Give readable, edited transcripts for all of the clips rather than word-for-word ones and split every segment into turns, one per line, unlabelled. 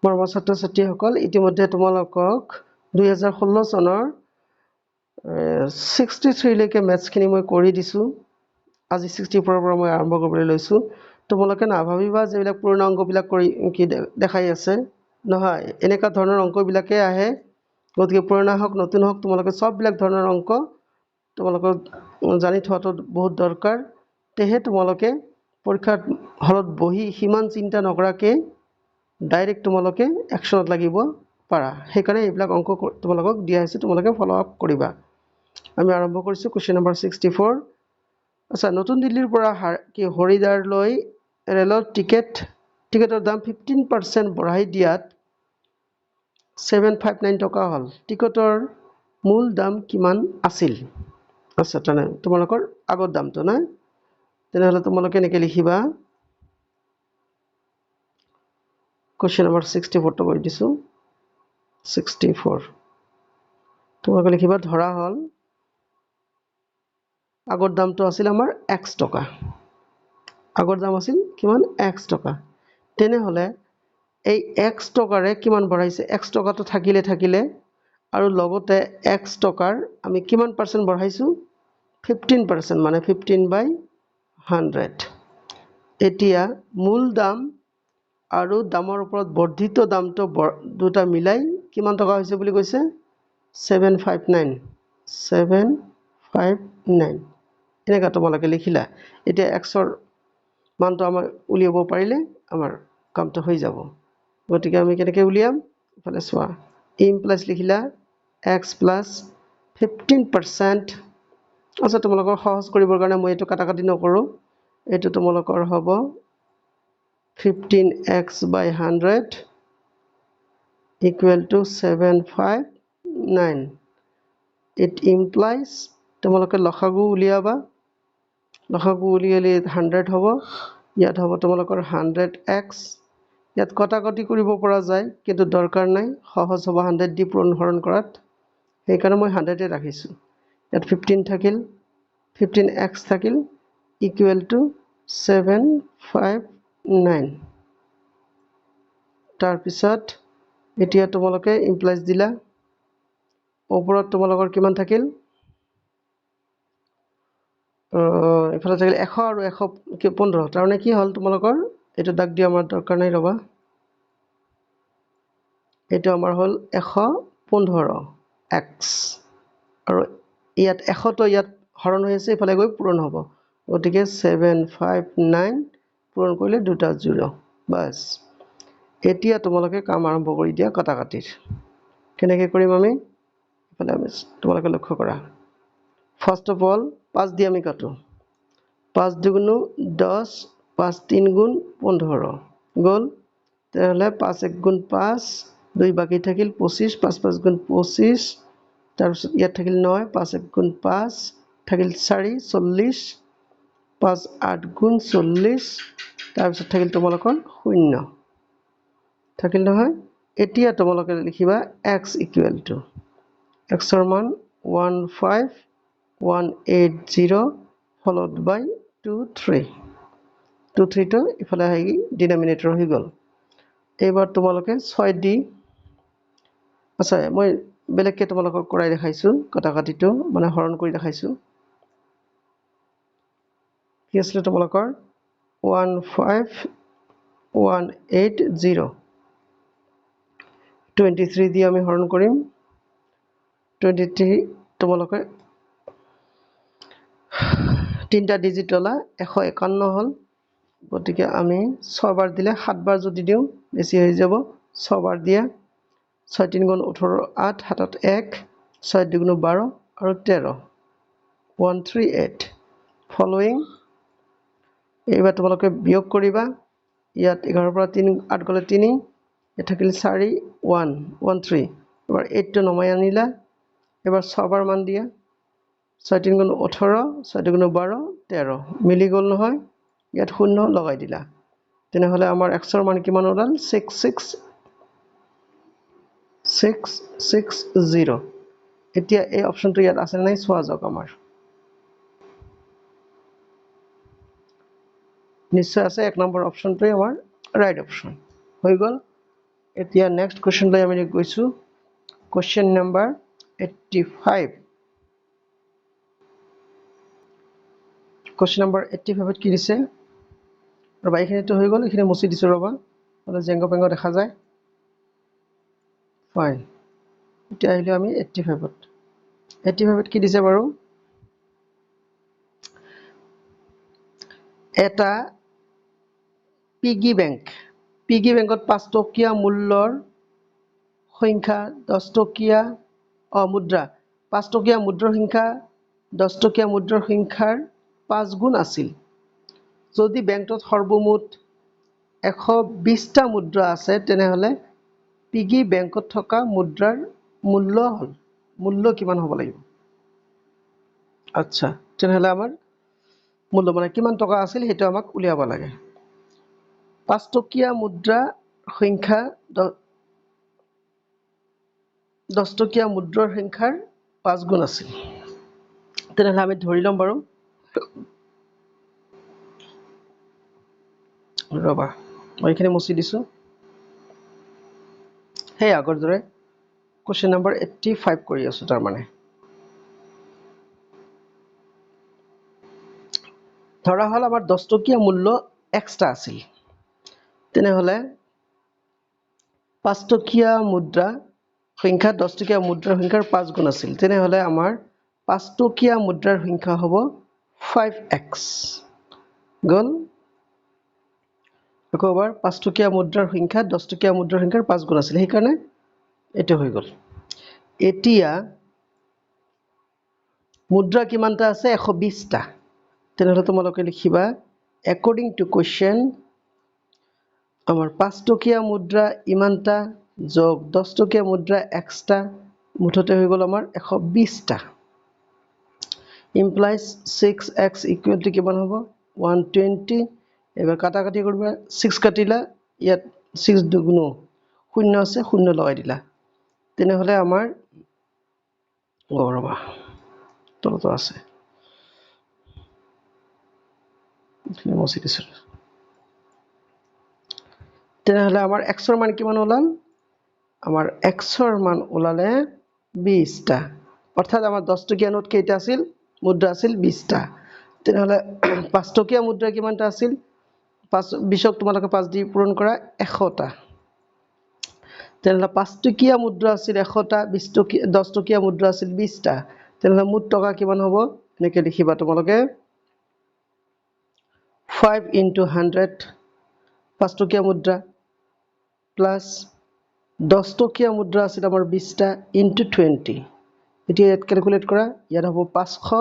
মৰমৰ ছাত্ৰ-ছাত্ৰীসকল ইতিমধ্যে তোমালোকক 2016 চনৰ 63 লৈকে মেথছখিনি মই কৰি দিছোঁ। আজি 64 পৰা মই আৰম্ভ কৰিবলৈ লৈছোঁ। তোমালোকে নাভাবিবা যে এইবিলাক পুৰণা অংকবিলাক কৰি কি দেখাই আছে, নহয়, এনেকুৱা ধৰণৰ অংকবিলাকে আহে। গতিকে পুৰণা হওক নতুন হওক তোমালোকে সববিলাক ধৰণৰ অংক তোমালোকৰ জানি থোৱাটো বহুত দৰকাৰ। তেহে তোমালোকে পৰীক্ষাত হলত বহি সিমান চিন্তা নকৰাকৈ ডাইৰেক্ট তোমালোকে একশ্যনত লাগিব পাৰা। সেইকাৰণে এইবিলাক অংক তোমালোকক দিয়া হৈছে, তোমালোকে ফলো আপ কৰিবা। আমি আৰম্ভ কৰিছোঁ কুৱেশ্যন নম্বৰ 64। আচ্ছা, নতুন দিল্লীৰ পৰা হৰিদ্বাৰলৈ ৰেলৰ টিকেটৰ দাম 15% বঢ়াই দিয়াত 759 টকা হ'ল। টিকটৰ মূল দাম কিমান আছিল? আচ্ছা, তোমালোকৰ আগৰ দামটো নাই, তেনেহ'লে তোমালোকে এনেকৈ লিখিবা। কুৱেশ্যন নম্বৰ 64টো কৰি দিছোঁ। 64 তোমালোকে লিখিবা, ধৰা হ'ল আগৰ দামটো আছিল আমাৰ x টকা। আগৰ দাম আছিল কিমান? x টকা। তেনেহ'লে এই x টকাৰে কিমান বঢ়াইছে? x টকাটো থাকিলে আৰু লগতে x টকাৰ আমি কিমান পাৰ্চেণ্ট বঢ়াইছোঁ? 15%, মানে 15/100। এতিয়া মূল দাম আৰু দামৰ ওপৰত বৰ্ধিত দামটো দুটা মিলাই কিমান টকা হৈছে বুলি কৈছে? 759 এনেকুৱা তোমালোকে লিখিলা। এতিয়া এক্সৰ মানটো আমাৰ উলিয়াব পাৰিলে আমাৰ কামটো হৈ যাব। গতিকে আমি কেনেকৈ উলিয়াম? ইফালে চোৱা, ইমপ্লাছ লিখিলা x প্লাছ 15%। আচ্ছা, তোমালোকৰ সহজ কৰিবৰ কাৰণে মই এইটো কাটাকাটি নকৰোঁ। এইটো তোমালোকৰ হ'ব 15x/100 equal to 759. It implies তোমালোকে লসাগু উলিয়াবা। লসাগু উলিয়ালে 100 হ'ব। ইয়াত হ'ব তোমালোকৰ 100x। ইয়াত কটাকটি কৰিব পৰা যায়, কিন্তু দৰকাৰ নাই, সহজ হ'ব 100 দি হৰণ কৰাত। সেইকাৰণে মই 100 ৰাখিছোঁ। ইয়াত 15 থাকিল, 15x থাকিল, ইকুৱেল টু 759। তাৰপিছত এতিয়া তোমালোকে ইমপ্লাইজ দিলা। ওপৰত তোমালোকৰ কিমান থাকিল? ইফালে থাকিল 100 আৰু 115। তাৰমানে কি হ'ল তোমালোকৰ? এইটো দাগ দিয়া আমাৰ দৰকাৰ নাই, ৰ'বা। এইটো আমাৰ হ'ল 115x, আৰু ইয়াত 100টো ইয়াত হৰণ হৈ আছে, ইফালে গৈ পূৰণ হ'ব। গতিকে 759 পূৰণ কৰিলে দুটা 0। বাছ, এতিয়া তোমালোকে কাম আৰম্ভ কৰি দিয়া কটাকাটিৰ। কেনেকৈ কৰিম আমি? ইফালে আমি তোমালোকে লক্ষ্য কৰা। ফাৰ্ষ্ট অফ অল 5 দি আমি কাটো। 5 দুগুণ 10, 5 3 গুণ 15 গ'ল। তেনেহ'লে 5 1 গুণ 5, 2 বাকী থাকিল 25, 5 5 গুণ 25। তাৰপিছত ইয়াত থাকিল 9, 5 1 গুণ 5 থাকিল 4 40, 5 8 গুণ 40। তাৰপিছত থাকিল তোমালোকৰ 0 থাকিল নহয়। এতিয়া তোমালোকে লিখিবা x ইকুৱেল টু xৰ মান 15180 ফল'ড বাই 23। 23টো ইফালে আহি ডিনমিনেটৰ হৈ গ'ল। এইবাৰ তোমালোকে 6 দি, আচ্ছা, মই বেলেগকৈ তোমালোকক কৰাই দেখাইছোঁ, কটাকাটিটো মানে হৰণ কৰি দেখাইছোঁ। কি আছিলে তোমালোকৰ? 15180 23 দি আমি হৰণ কৰিম। 23 তোমালোকে 3টা ডিজিট ল'লা, 151 হ'ল। গতিকে আমি 6 বাৰ দিলে 7 বাৰ যদি দিওঁ বেছি হৈ যাব। 6 বাৰ দিয়া, 6 3 গুণ 18, 8 7 1, 6 2 গুণ 12 আৰু 13, 138 ফলোয়িং। এইবাৰ তোমালোকে বিয়োগ কৰিবা। ইয়াত 11 পৰা 3 8 গ'লে 3, ইয়াত থাকিল 4 1 13। এবাৰ 8টো নমাই আনিলা। এবাৰ 6 বাৰ মান দিয়া, 6 3 গুণ 18, 6 2 গুণ 12, 13 মিলি গ'ল নহয়। ইয়াত 0 লগাই দিলা। তেনেহ'লে আমাৰ xৰ মান কিমান ওলাল? 660। এতিয়া এই অপশ্যনটো ইয়াত আছে নাই চোৱা যাওক। আমাৰ নিশ্চয় আছে। 1 নম্বৰ অপশ্যনটোৱে আমাৰ ৰাইট অপশ্যন হৈ গ'ল। এতিয়া নেক্সট কোৱেশ্চন লৈ আমি গৈছো কোৱেশ্চন নাম্বাৰ 85 কোৱেশ্চন নাম্বাৰ 85 ত কি দিছে ৰবা এইখিনিটো হৈ গ'ল এইখিনি মুছি দিছো ৰবা মানে জেংগ পেংগ দেখা যায় ফাইন এতিয়া আহিলে আমি 85 ত কি দিছে বাৰু এটা পিগি বেংকত 5 টকীয়া মূল্যৰ সংখ্যা 10 টকীয়া মুদ্ৰা 5 টকীয়া মুদ্ৰাৰ সংখ্যা 10 টকীয়া মুদ্ৰাৰ সংখ্যাৰ 5 গুণ আছিল যদি বেংকত সৰ্বমুঠ 120টা মুদ্ৰা আছে তেনেহলে পিগি বেংকত থকা মুদ্ৰাৰ মূল্য কিমান হ'ব লাগিব আচ্ছা তেনেহলে আমাৰ মূল্য মানে কিমান টকা আছিল হেতু আমাক উলিয়াব লাগে 5 টকীয়া মুদ্ৰা সংখ্যা 10 টকীয়া মুদ্ৰাৰ সংখ্যাৰ 5 গুণ আছিল তেনেহলে আমি ধৰি লম বাৰু ৰবা মই এখানে মুছি দিছো হে আগৰ দৰে কোৱেশ্চন নম্বৰ 85 কৰি আছো তাৰ মানে ধৰা হল আমাৰ 10 টকীয়া মূল্য এক্সট্ৰা আছিল তেনেহলে 5 টকীয়া মুদ্ৰা সংখ্যা 10 টকীয়া মুদ্ৰাৰ সংখ্যাৰ 5 গুণ আছিল তেনেহলে আমাৰ 5 টকীয়া মুদ্ৰাৰ সংখ্যা হ'ব 5x গল আকৌবাৰ 5 টকীয়া মুদ্ৰাৰ সংখ্যা 10 টকীয়া মুদ্ৰাৰ সংখ্যাৰ 5 গুণ আছিল সেই কাৰণে এটো হৈ গল এতিয়া মুদ্ৰা কিমানটা আছে 120টা তেনেহলে তোমালোকে লিখিবা according to question আমাৰ 5 টকীয়া মুদ্ৰা ইমানটা যোগ 10 টকীয়া মুদ্ৰা এক্সট্ৰা মুঠতে হৈ গল আমাৰ 120টা implies 6x equal to কিমান হ'ব 120 এবাৰ কাটাকাটি কৰিবা 6 কাটিলা ইয়াত 6 দুগুণ শূন্য আছে শূন্য লগাই দিলা তেনেহলে আমাৰ গৰবা তলতো আছে মুছি দিছো তেনেহলে আমাৰ x ৰ মান কিমান ওলাল আমাৰ x ৰ মান ওলালে 20টা অৰ্থাৎ আমাৰ 10 টকীয়া নোট কেইটা আছিল মুদ্ৰা আছিল 20টা তেনেহলে 5 টকীয়া মুদ্ৰা কিমানটা আছিল 20ক তোমালোকে 5 দি পূৰণ কৰা 100টা তেনেহলে 5 টকীয়া মুদ্ৰা আছিল 100টা 10 টকীয়া মুদ্ৰা আছিল 20টা তেনেহলে মুঠ টকা কিমান হ'ব এনেকৈ লিখিবা তোমালোকে 5 into 100 5 টকীয়া মুদ্ৰা প্লাস 10 টকীয়া মুদ্ৰা আছিল আমাৰ 20টা into 20 এতিয়া ইয়াত ক্যালকুলেট কৰা ইয়াত হ'ব 500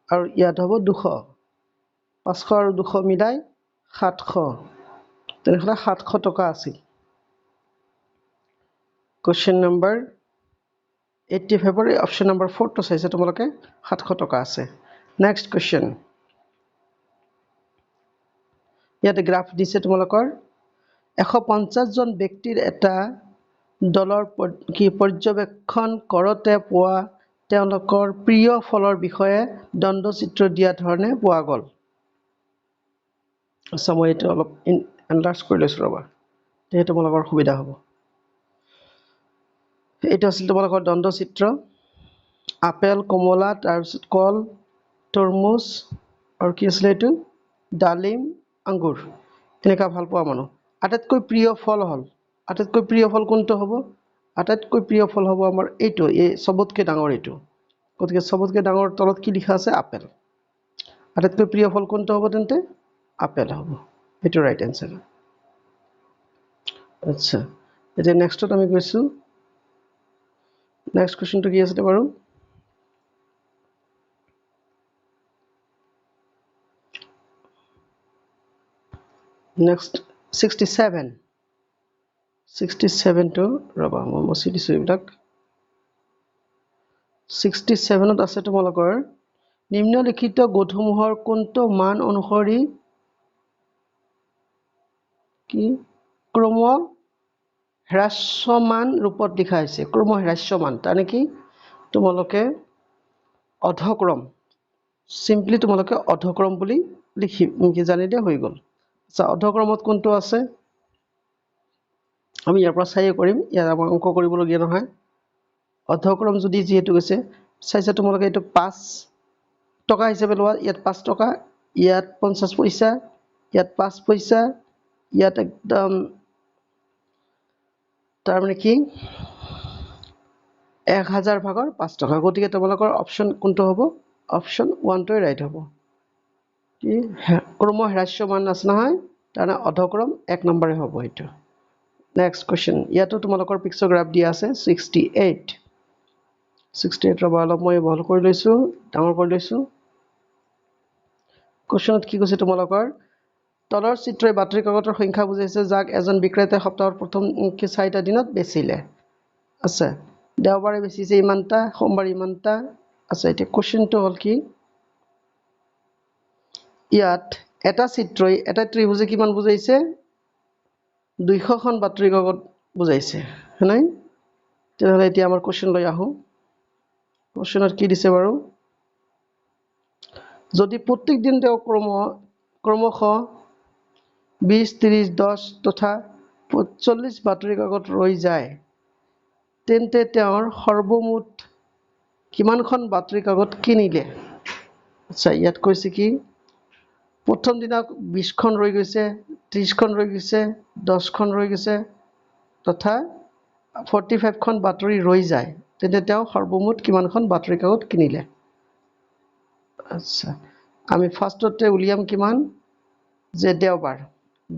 আৰু ইয়াত হ'ব 200 500 আৰু 200 মিলাই 700 তেনেহলে 700 টকা আছিল কোৱেশ্চন নম্বৰ 85 ৰ অপচন নম্বৰ 4 টো চাইছে তোমালোকে 700 টকা আছে নেক্সট কোৱেশ্চন ইয়াতে গ্ৰাফ দিছে তোমালোকৰ 150 জন ব্যক্তিৰ এটা দলৰ পৰ্যবেক্ষণ কৰতে পোৱা তেওঁলোকৰ প্ৰিয় ফলৰ বিষয়ে দণ্ডচিত্ৰ দিয়া ধৰণে পোৱা গল আচ্ছা মই এটা অলপ এনলাৰ্জ কৰি লৈছো ৰবা তেহে তোমালোকৰ সুবিধা হ'ব এটা আছিল তোমালোকৰ দণ্ডচিত্ৰ আপেল কমলা তাৰপিছত কল তৰমুজ আৰু কি আছিল এটো ডালিম আঙ্গুৰ এনেকা ভাল পোৱা মানুহ আটাইতকৈ প্ৰিয় ফল কোনটো হ'ব আটাইতকৈ প্ৰিয় ফল হ'ব আমাৰ এইটো এই সবতকৈ ডাঙৰ এইটো গতিকে সবতকৈ ডাঙৰ তলত কি লিখা আছে আপেল আটাইতকৈ প্ৰিয় ফল কোনটো হ'ব তেন্তে আপেল হ'ব এইটো ৰাইট আনসাৰ আচ্ছা এতিয়া নেক্সটত আমি গৈছো নেক্সট কোৱেশ্চনটো কি আছে বাৰু Next 67 to ৰবা মই মুছি দিছো এইবিলাক 67 ত আছে তোমালোকৰ নিম্নলিখিত গোটসমূহৰ কোনটো মান অনুসৰি কি ক্ৰম হ্ৰাস্যমান ৰূপত লিখা হৈছে ক্ৰম হ্ৰাস্যমান মানে কি তোমালোকে অধক্ৰম সিম্পলি তোমালোকে অধক্ৰম বুলি লিখি জানিলে হৈ গল আচ্ছা অধক্ৰমত কোনটো আছে আমি ইয়াৰ পৰা চাইয়ে কৰিম, ইয়াত আমাৰ অংক কৰিবলগীয়া নহয়। অৰ্ধক্ৰম যদি যিহেতু গৈছে চাইছা তোমালোকে, এইটো 5 টকা হিচাপে লোৱা। ইয়াত 5 টকা, ইয়াত 50 পইচা, ইয়াত 5 পইচা, ইয়াত একদম তাৰমানে কি 1000 ভাগৰ 5 টকা। গতিকে তোমালোকৰ অপশ্যন কোনটো হ'ব? অপশ্যন 1টোৱে ৰাইট হ'ব। কি ক্ৰম হ্ৰাস্যমান আছে নহয়, তাৰমানে অধক্ৰম 1 নম্বৰে হ'ব এইটো। নেক্সট কুৱেশ্যন, ইয়াতো তোমালোকৰ পিক্সোগ্ৰাফ দিয়া আছে 68 ৰ'বা, অলপ মই বহল কৰি লৈছোঁ, ডাঙৰ কৰি লৈছোঁ। কুৱেশ্যনত কি কৈছে তোমালোকৰ, তলৰ চিত্ৰই বাতৰি কাকতৰ সংখ্যা বুজাইছে যাক এজন বিক্ৰেতাই সপ্তাহৰ প্ৰথম 4টা দিনত বেচিলে। আছে দেওবাৰে বেচিছে ইমানটা, সোমবাৰে ইমানটা। আচ্ছা, এতিয়া কুৱেশ্যনটো হ'ল কি, ইয়াত এটা চিত্ৰই এটা ত্ৰিভুজে কিমান বুজাইছে? 200খন বাতৰি কাকত বুজাইছে, হয় নাই? তেনেহ'লে এতিয়া আমাৰ কুৱেশ্যন লৈ আহোঁ। কুৱেশ্যনত কি দিছে বাৰু, যদি প্ৰত্যেক দিন তেওঁ ক্ৰমশঃ 20, 30, 10 তথা 40 বাতৰি কাকত ৰৈ যায়, তেন্তে তেওঁৰ সৰ্বমুঠ কিমানখন বাতৰি কাকত কিনিলে? আচ্ছা, ইয়াত কৈছে কি, প্ৰথম দিনা 20খন ৰৈ গৈছে, 30খন ৰৈ গৈছে, 10খন ৰৈ গৈছে তথা 45খন বাতৰি ৰৈ যায়, তেন্তে তেওঁ সৰ্বমুঠ কিমানখন বাতৰি কাকত কিনিলে? আচ্ছা, আমি ফাৰ্ষ্টতে উলিয়াম কিমান, যে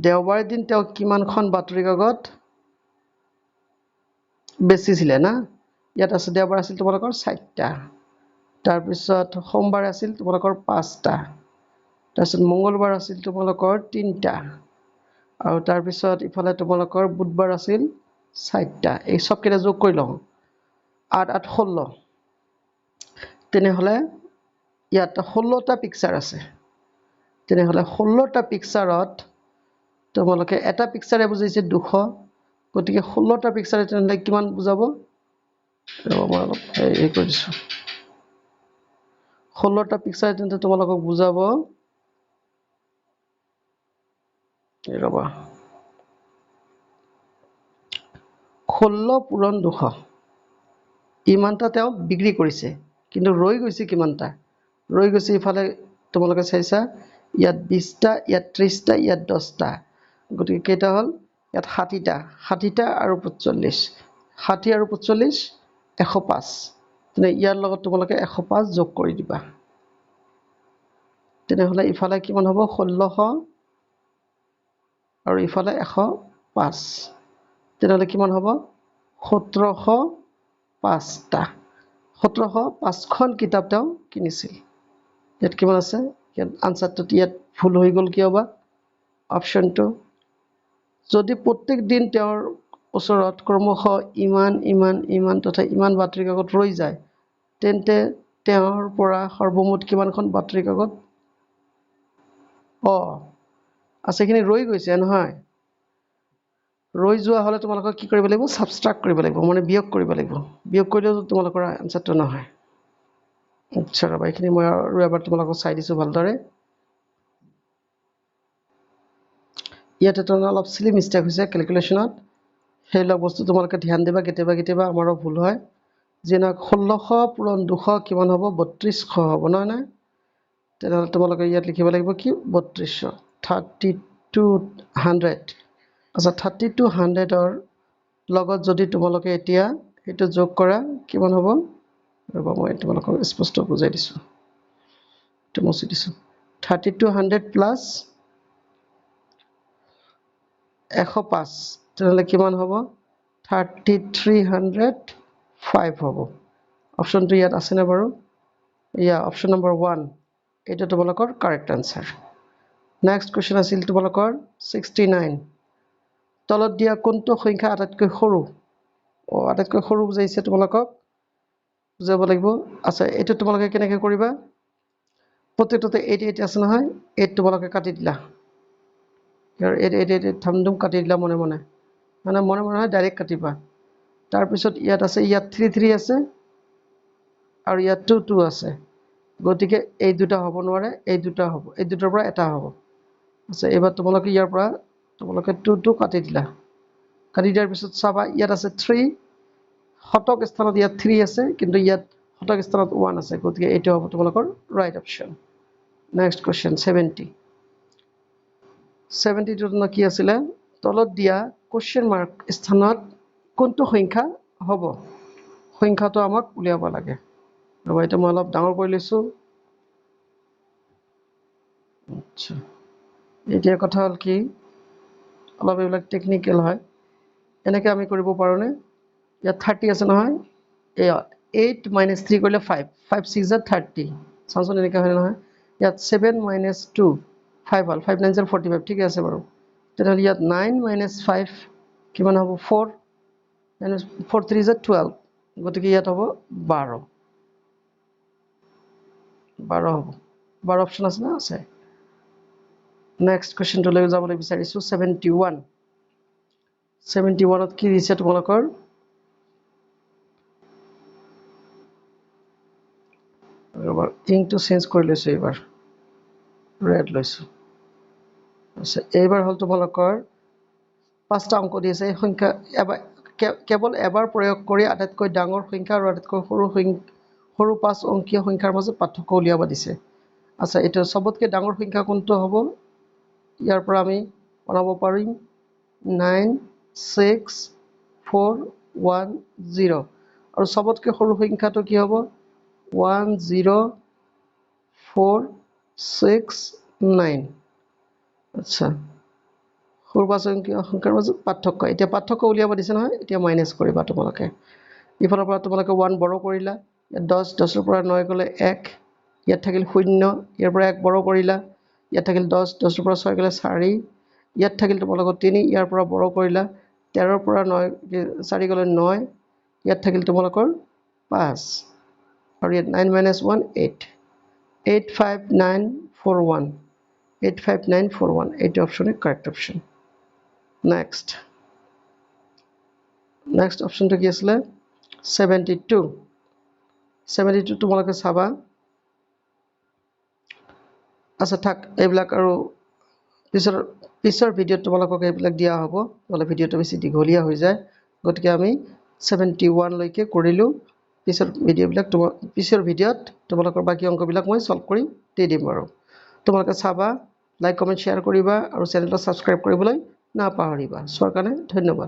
দেওবাৰ দিন তেওঁ কিমানখন বাতৰি কাকত বেচিছিলে না? ইয়াত আছে দেওবাৰ আছিল তোমালোকৰ 4টা, তাৰপিছত সোমবাৰ আছিল তোমালোকৰ 5টা, তাৰপিছত মঙ্গলবাৰ আছিল তোমালোকৰ 3টা, আৰু তাৰপিছত ইফালে তোমালোকৰ বুধবাৰ আছিল 4টা। এই চবকেইটা যোগ কৰি লওঁ, 8, 8, 16। তেনেহ'লে ইয়াত 16টা পিকচাৰ আছে। তেনেহ'লে 16টা পিকচাৰত তোমালোকে এটা পিকচাৰে বুজাইছে 200, গতিকে 16টা পিকচাৰে তেনেহ'লে কিমান বুজাব? মই অলপ এই কৰি দিছোঁ। 16টা পিকচাৰে তেন্তে তোমালোকক বুজাব, ৰ'বা, 16 পূৰণ 200, ইমানটা তেওঁ বিক্ৰী কৰিছে, কিন্তু ৰৈ গৈছে কিমানটা? ৰৈ গৈছে ইফালে তোমালোকে চাইছা, ইয়াত 20টা, ইয়াত 30টা, ইয়াত 10টা, গতিকে কেইটা হ'ল? ইয়াত 60টা, 60টা আৰু 45, 60 আৰু 45 105। তেনে ইয়াৰ লগত তোমালোকে 105 যোগ কৰি দিবা। তেনেহ'লে ইফালে কিমান হ'ব? 1600 আৰু ইফালে 105, তেনেহ'লে কিমান হ'ব? 1705টা। 1705খন কিতাপ তেওঁ কিনিছিল। ইয়াত কিমান আছে? ইয়াত আনচাৰটোত ইয়াত ভুল হৈ গ'ল কিয় বা? অপশ্যনটো, যদি প্ৰত্যেক দিন তেওঁৰ ওচৰত ক্ৰমশঃ ইমান তথা ইমান বাতৰি কাকত ৰৈ যায়, তেন্তে তেওঁৰ পৰা সৰ্বমুঠ কিমানখন বাতৰি কাকত? আছে, এইখিনি ৰৈ গৈছে নহয়। ৰৈ যোৱা হ'লে তোমালোকক কি কৰিব লাগিব? ছাবষ্ট্ৰাক্ট কৰিব লাগিব, মানে বিয়োগ কৰিব লাগিব। বিয়োগ কৰিলেও তোমালোকৰ এনচাৰটো নহয়। আচ্ছা, ৰ'বা, এইখিনি মই আৰু এবাৰ তোমালোকক চাই দিছোঁ ভালদৰে। ইয়াত এটা অলপ চিলি মিষ্টেক হৈছে কেলকুলেশ্যনত, সেইবিলাক বস্তু তোমালোকে ধ্যান দিবা। কেতিয়াবা আমাৰো ভুল হয়। যেনেকৈ 1600 পূৰণ 200 কিমান হ'ব? 3200 হ'ব, নহয় নে? তেনেহ'লে তোমালোকে ইয়াত লিখিব লাগিব কি? 3200, 3200। আচ্ছা, 3200ৰ লগত যদি তোমালোকে এতিয়া সেইটো যোগ কৰা, কিমান হ'ব? ৰ'বা, মই তোমালোকক স্পষ্ট বুজাই দিছোঁ, এইটো মুচি দিছোঁ। 3200 প্লাছ 105, তেনেহ'লে কিমান হ'ব? 3305 হ'ব। অপশ্যনটো ইয়াত আছেনে বাৰু? অপশ্যন নম্বৰ 1, এইটো তোমালোকৰ কাৰেক্ট আনচাৰ। নেক্সট কুৱেশ্যন আছিল তোমালোকৰ 69, তলত দিয়া কোনটো সংখ্যা আটাইতকৈ সৰু? আটাইতকৈ সৰু বুজাইছে, তোমালোকক বুজাব লাগিব। আচ্ছা, এইটো তোমালোকে কেনেকৈ কৰিবা? প্ৰত্যেকটোতে 8 আছে নহয়, 8 তোমালোকে কাটি দিলা, 8 ধামধুম কাটি দিলা মনে মনে নহয়, ডাইৰেক্ট কাটিবা। তাৰপিছত ইয়াত আছে, ইয়াত 3 আছে আৰু ইয়াত 2 আছে, গতিকে এই দুটা হ'ব নোৱাৰে, এই দুটা হ'ব, এই দুটাৰ পৰা এটা হ'ব। আচ্ছা, এইবাৰ তোমালোকে ইয়াৰ পৰা তোমালোকে 2 কাটি দিলা, কাটি দিয়াৰ পিছত চাবা ইয়াত আছে 3 শতক স্থানত ইয়াত 3 আছে কিন্তু ইয়াত শতক স্থানত 1 আছে গতিকে এইটো হ'ব তোমালোকৰ ৰাইট অপচন নেক্সট কোৱেশ্চন 72 কি আছিলে তলত দিয়া কোৱেশ্চন মাৰ্ক স্থানত কোনটো সংখ্যা হ'ব সংখ্যাটো আমাক উলিয়াব লাগে ৰবা এটা মই অলপ ডাঙৰ কৰি লৈছো আচ্ছা এতিয়া কথা হল কি অলপ এইবিলাক টেকনিক্যাল হয় এনেকৈ আমি কৰিব পাৰোঁনে ইয়াত 30 আছে নহয় এয়া 8 - 3 কৰিলে 5 5 6 = 30 চাওঁচোন এনেকৈ হয় নহয় ইয়াত 7 - 2 5 হ'ল 5 9 = 45 ঠিক আছে বাৰু তেনেহ'লে ইয়াত 9 - 5 কিমান হ'ব 4 4 3 = 12 গতিকে ইয়াত হ'ব 12 12 হ'ব 12 অপশ্যন আছে না আছে নেক্সট কোৱেশ্চনটো লৈ যাবলৈ বিচাৰিছো 71 71ত কি দিছে তোমালোকৰ ৰবা ইংটো চেঞ্জ কৰি লৈছো এইবাৰ ৰেড লৈছো আচ্ছা এইবাৰ হ'ল তোমালোকৰ পাঁচটা অংক দি আছে এই সংখ্যা কেৱল এবাৰ প্ৰয়োগ কৰি আটাইতকৈ ডাঙৰ সংখ্যা আৰু আটাইতকৈ সৰু পাঁচ অংকীয় সংখ্যাৰ মাজত পাৰ্থক্য উলিয়াব দিছে আচ্ছা এইটো সবতকৈ ডাঙৰ সংখ্যা কোনটো হ'ব ইয়াৰ পৰা আমি বনাব পাৰিম 9 6 4 1 0 আৰু সবতকৈ সৰু সংখ্যাটো কি হ'ব 1 0 4 6 9 আচ্ছা সৰু পাঁচ অংকীয় সংখ্যাৰ মাজত পাৰ্থক্য এতিয়া পাৰ্থক্য উলিয়াব দিছে নহয় এতিয়া মাইনাছ কৰিবা তোমালোকে ইফালৰ পৰা তোমালোকে 1 বড় কৰিলা ইয়াত 10 10ৰ পৰা 9 গ'লে 1 ইয়াত থাকিল 0 ইয়াৰ পৰা 1 বড় কৰিলা ইয়াত থাকিল 10 10ৰ পৰা 6 গ'লে 4 ইয়াত থাকিল তোমালোকৰ 3 ইয়াৰ পৰা বড় কৰিলা 13ৰ পৰা 9 4 গ'লে 9 ইয়াত থাকিল তোমালোকৰ 5 আৰু ইয়াত 9 - 1 8 8 5 9 4 1 8 5 9 4 1 এইটো অপশ্যনে কাৰেক্ট অপশ্যন নেক্সট অপশ্যনটো কি আছিলে 72 তোমালোকে চাবা আচ্ছা থাক এইবিলাক আৰু পিছৰ ভিডিঅ'ত তোমালোকক এইবিলাক দিয়া হ'ব নহ'লে ভিডিঅ'টো বেছি দীঘলীয়া হৈ যায় গতিকে আমি 71 লৈকে কৰিলোঁ পিছৰ ভিডিঅ'ত তোমালোকৰ বাকী অংকবিলাক মই সলভ কৰি দি দিম বাৰু তোমালোকে চাবা লাইক কমেণ্ট শ্বেয়াৰ কৰিবা আৰু চেনেলটো ছাবস্ক্ৰাইব কৰিবলৈ নাপাহৰিবা চোৱাৰ কাৰণে ধন্যবাদ